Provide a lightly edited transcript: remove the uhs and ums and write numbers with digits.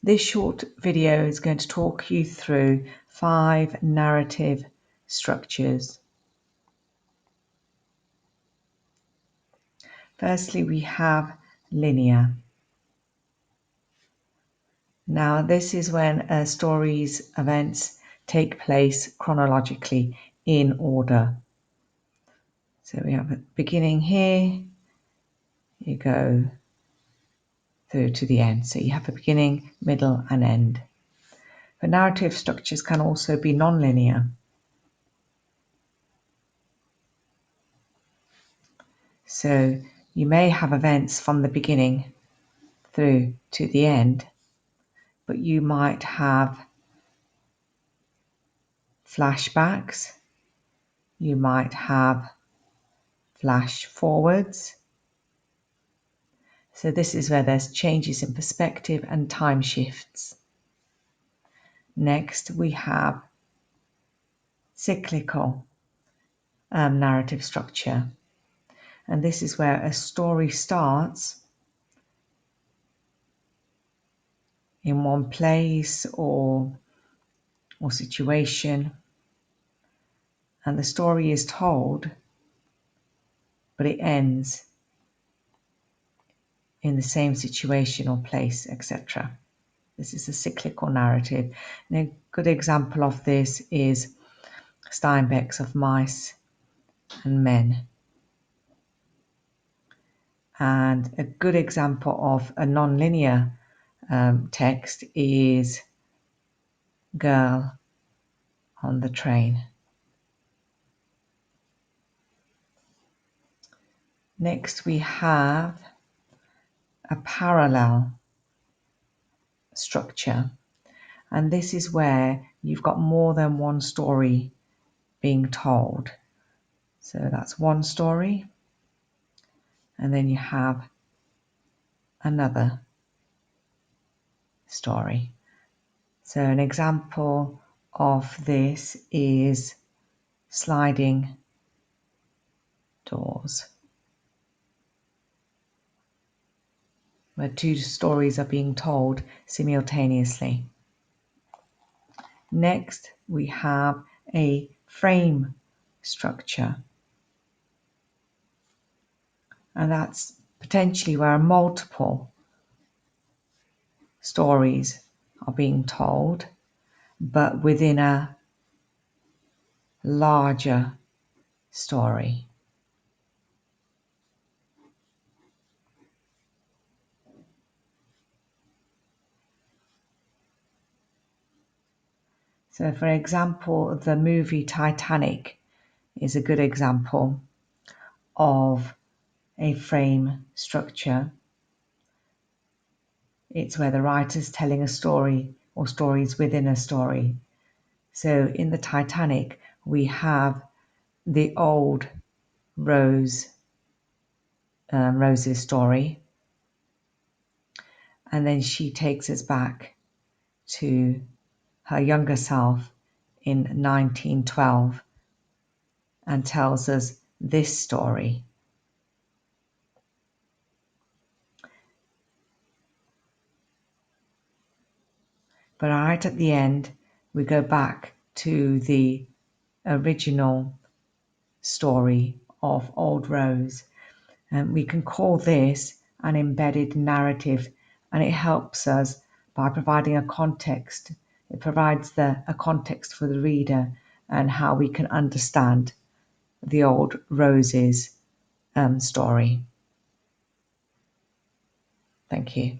This short video is going to talk you through 5 narrative structures. Firstly, we have linear. Now, this is when a story's events take place chronologically in order. So we have a beginning here, you go through to the end. So you have a beginning, middle, and end. But narrative structures can also be non-linear. So you may have events from the beginning through to the end, but you might have flashbacks, you might have flash forwards. So this is where there's changes in perspective and time shifts. Next, we have cyclical narrative structure. And this is where a story starts in one place or situation, and the story is told, but it ends in the same situation or place, etc. This is a cyclical narrative. And a good example of this is Steinbeck's Of Mice and Men. And a good example of a non-linear text is Girl on the Train. Next, we have a parallel structure, and this is where you've got more than one story being told. So that's one story, and then you have another story. So an example of this is Sliding Doors, where 2 stories are being told simultaneously. Next, we have a frame structure, and that's potentially where multiple stories are being told, but within a larger story. So for example, the movie Titanic is a good example of a frame structure. It's where the writer's telling a story or stories within a story. So in the Titanic, we have the old Rose's story, and then she takes us back to her younger self in 1912 and tells us this story. But right at the end, we go back to the original story of Old Rose. And we can call this an embedded narrative, and it helps us by providing a context. It provides a context for the reader and how we can understand the Old Rose's story. Thank you.